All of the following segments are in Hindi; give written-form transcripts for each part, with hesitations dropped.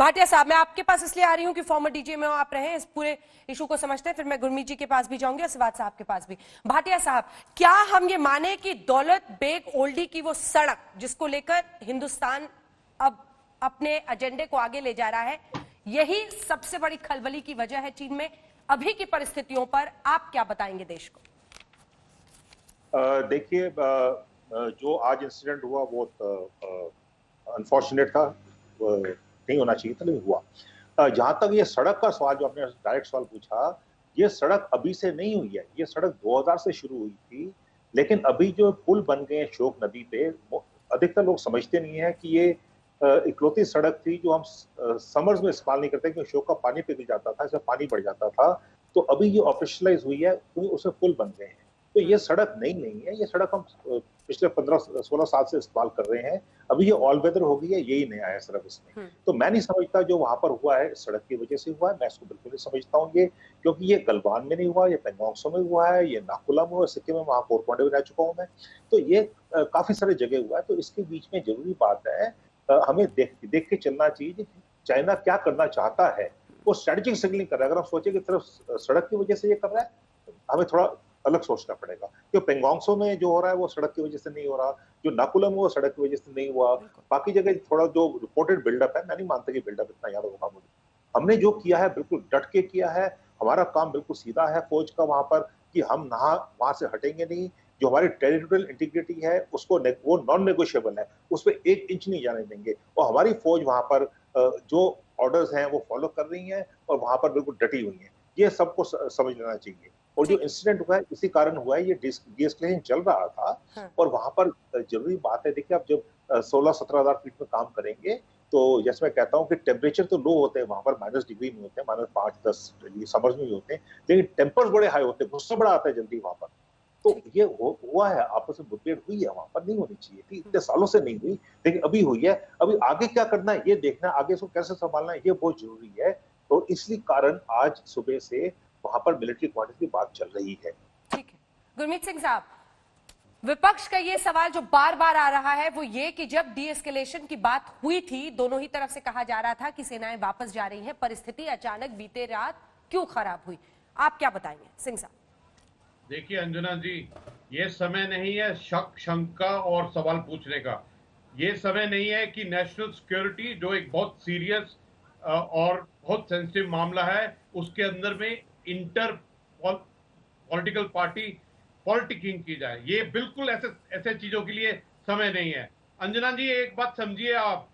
भाटिया साहब, मैं आपके पास इसलिए आ रही हूँ कि फॉर्मर डीजी में आप रहे, इस पूरे इशू को समझते हैं, फिर मैं गुरमीत जी के पास भी जाऊंगी और सिवाज साहब के पास भी। भाटिया साहब, क्या हम ये माने कि दौलत बेग ओल्डी की वो सड़क जिसको लेकर हिंदुस्तान अब अपने एजेंडे को आगे ले जा रहा है, यही सबसे बड़ी खलबली की वजह है चीन में? अभी की परिस्थितियों पर आप क्या बताएंगे देश को? देखिए, जो आज इंसिडेंट हुआ वो अनफॉर्चुनेट था, नहीं होना चाहिए था, लेकिन हुआ। जहां तक ये सड़क का सवाल, जो आपने डायरेक्ट सवाल पूछा, ये सड़क अभी से नहीं हुई है, ये सड़क 2000 से शुरू हुई थी। लेकिन अभी जो पुल बन गए हैं शोक नदी पे, अधिकतर लोग समझते नहीं है कि ये इकलौती सड़क थी जो हम समर्स में इस्तेमाल नहीं करते, क्योंकि शोक का पानी पिघल जाता था, इसमें पानी बढ़ जाता था। तो अभी ये ऑफिशियलाइज हुई है क्योंकि उसमें पुल बन गए हैं। तो ये सड़क नई नहीं है, ये सड़क हम पिछले 15-16 साल से इस्तेमाल कर रहे हैं। अभी ये ऑल वेदर हो गई है, यही नया है सिर्फ इसमें। तो मैं नहीं समझता जो वहां पर हुआ है सड़क की वजह से हुआ है, मैं इसको बिल्कुल नहीं समझता हूँ ये, क्योंकि ये गलवान में नहीं हुआ, ये पेंगोंग त्सो में हुआ है, ये नाकुला में हुआ, सिक्किम में, वहां कोरकोंडे में रह चुका हूँ मैं। तो ये काफी सारी जगह हुआ है। तो इसके बीच में जरूरी बात है, हमें देख के चलना चाहिए चाइना क्या करना चाहता है। वो स्ट्रेटेजिक सिग्नलिंग कर रहा है। अगर हम सोचे कि सिर्फ सड़क की वजह से ये कर रहा है, हमें थोड़ा अलग सोचना पड़ेगा। क्योंकि पेंगोंग त्सो में जो हो रहा है वो सड़क की वजह से नहीं हो रहा, जो नाकुला में वो सड़क की वजह से नहीं हुआ। बाकी जगह थोड़ा जो रिपोर्टेड बिल्डअप है, मैं नहीं मानता कि बिल्डअप इतना ज्यादा होगा। मुझे हमने जो किया है बिल्कुल डट के किया है, हमारा काम बिल्कुल सीधा है फौज का वहां पर, कि हम वहां से हटेंगे नहीं। जो हमारी टेरिटोरियल इंटीग्रिटी है उसको वो नॉन नेगोशिएबल है, उस पर 1 इंच नहीं जाने देंगे। और हमारी फौज वहां पर जो ऑर्डर्स हैं वो फॉलो कर रही है और वहां पर बिल्कुल डटी हुई है। ये सबको समझ लेना चाहिए। और जो इंसिडेंट हुआ है इसी कारण हुआ है, ये डीएस्केलेशन चल रहा था। हाँ। और वहां पर जरूरी बात है, देखिए आप जब 16-17 हजार फीट में काम करेंगे, तो जैसे मैं कहता हूँ कि टेम्परेचर तो लो होते हैं वहां पर, -डिग्री में होते हैं, -5-10 डिग्री समर्स में भी होते हैं, लेकिन टेम्पर्स बड़े हाई होते हैं, गुस्सा बड़ा आता है जल्दी वहां पर। तो ये हुआ है, आपस में मुठभेड़ हुई है, वहां पर नहीं होनी चाहिए थी, इतने सालों से नहीं हुई, लेकिन अभी हुई है। अभी आगे क्या करना है ये देखना है, आगे इसको कैसे संभालना है ये बहुत जरूरी है। तो इसी कारण आज सुबह से वहां पर मिलिट्री क्वार्टर की बात चल रही है। ठीक है गुरमीत सिंह साहब, विपक्ष का ये सवाल जो बार बार आ रहा है वो ये कि जब डी एस्केलेशन की बात हुई थी, दोनों ही तरफ से कहा जा रहा था कि सेनाएं वापस जा रही हैं, परिस्थिति अचानक बीते रात क्यों खराब हुई? आप क्या बताएंगे सिंह साहब? देखिए अंजना जी, ये समय नहीं है शक शंका और सवाल पूछने का। ये समय नहीं है कि नेशनल सिक्योरिटी, जो एक बहुत सीरियस और बहुत सेंसिटिव मामला है, उसके अंदर में इंटर पॉलिटिकल पार्टी पॉलिटिकिंग की जाए। ये बिल्कुल ऐसे चीजों के लिए समय नहीं है। अंजना जी, एक बात समझिए आप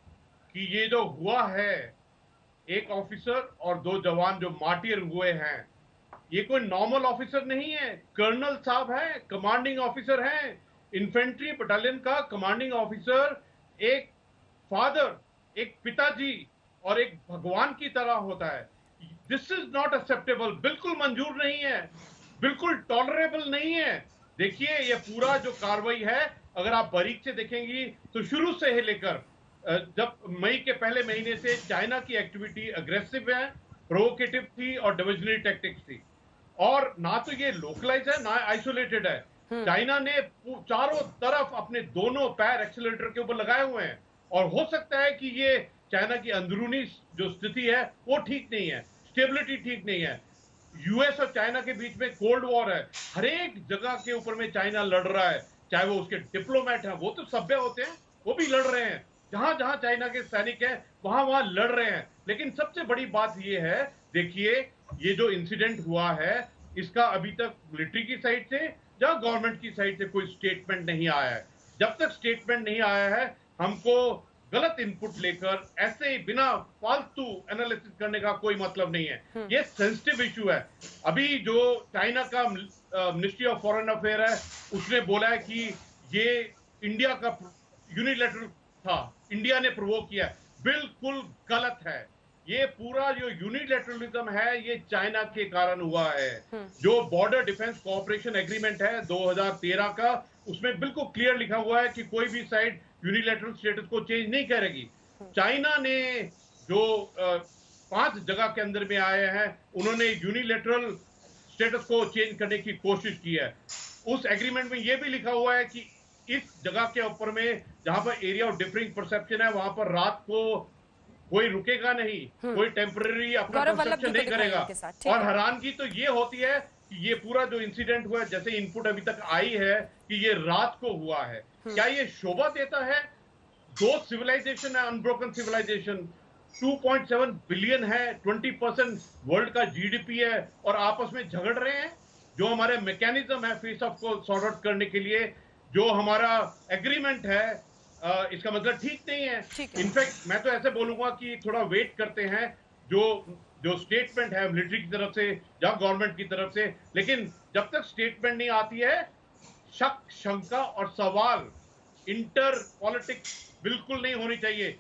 कि ये जो हुआ है, एक ऑफिसर और 2 जवान जो मार्टियर हुए हैं, ये कोई नॉर्मल ऑफिसर नहीं है, कर्नल साहब है, कमांडिंग ऑफिसर हैं, इन्फेंट्री बटालियन का कमांडिंग ऑफिसर एक फादर, एक पिताजी और एक भगवान की तरह होता है। दिस इज नॉट एक्सेप्टेबल, बिल्कुल मंजूर नहीं है, बिल्कुल टॉलरेबल नहीं है। देखिए ये पूरा जो कार्रवाई है, अगर आप बारीक से देखेंगी तो शुरू से ही लेकर जब मई के पहले महीने से चाइना की एक्टिविटी अग्रेसिव है, प्रोवोकेटिव थी और डिविजनरी टैक्टिक्स थी। और ना तो ये लोकलाइज है ना आइसोलेटेड है। चाइना ने चारों तरफ अपने दोनों पैर एक्सीलरेटर के ऊपर लगाए हुए हैं। और हो सकता है कि ये चाइना की अंदरूनी जो स्थिति है वो ठीक नहीं है, स्टेबिलिटी ठीक नहीं है। यूएस और चाइना के बीच में कोल्ड वॉर है, हर एक जगह के ऊपर में चाइना लड़ रहा है, चाहे वो उसके डिप्लोमेट हैं, वो तो सभ्य होते हैं, वो भी लड़ रहे हैं, जहां जहां चाइना के सैनिक हैं वहां वहां लड़ रहे हैं। लेकिन सबसे बड़ी बात ये है, देखिए ये जो इंसिडेंट हुआ है, इसका अभी तक मिलिट्री की साइड से या गवर्नमेंट की साइड से कोई स्टेटमेंट नहीं आया है। जब तक स्टेटमेंट नहीं आया है, हमको गलत इनपुट लेकर ऐसे ही बिना फालतू एनालिसिस करने का कोई मतलब नहीं है। ये सेंसिटिव इशू है। अभी जो चाइना का मिनिस्ट्री ऑफ फॉरेन अफेयर है, उसने बोला है कि ये इंडिया का यूनिलैटरल था, इंडिया ने प्रोवोक किया। बिल्कुल गलत है। ये पूरा जो यूनिलैटरलिज्म है ये चाइना के कारण हुआ है। जो बॉर्डर डिफेंस कोऑपरेशन एग्रीमेंट है 2013 का, उसमें बिल्कुल क्लियर लिखा हुआ है कि कोई भी साइड यूनिलैटरल स्टेटस को चेंज नहीं करेगी। चाइना ने जो 5 जगह के अंदर में आए हैं, उन्होंने यूनिलैटरल स्टेटस को चेंज करने की कोशिश की है। उस एग्रीमेंट में यह भी लिखा हुआ है कि इस जगह के ऊपर में जहां पर एरिया ऑफ डिफरिंग परसेप्शन है, वहां पर रात को कोई रुकेगा नहीं, कोई टेम्पररी अपना गौरव वल्लभ कंस्ट्रक्शन जी को नहीं करेगा। दिखाइए इनके साथ, ठीक और है। हैरानगी तो ये होती है कि ये पूरा जो इंसिडेंट हुआ है, जैसे इनपुट अभी तक आई है कि ये रात को हुआ है, क्या ये शोभा देता है? दो सिविलाइजेशन है, अनब्रोकन सिविलाइजेशन, 2.7 बिलियन है, 20% वर्ल्ड का जीडीपी है, और आपस में झगड़ रहे हैं। जो हमारे मैकेनिज्म है फेस ऑफ को सॉर्ट आउट करने के लिए, जो हमारा एग्रीमेंट है, इसका मतलब ठीक नहीं है। ठीक है। इनफैक्ट मैं तो ऐसे बोलूंगा कि थोड़ा वेट करते हैं जो जो स्टेटमेंट है मिलिट्री की तरफ से या गवर्नमेंट की तरफ से, लेकिन जब तक स्टेटमेंट नहीं आती है, शक, शंका और सवाल, इंटर पॉलिटिक्स बिल्कुल नहीं होनी चाहिए।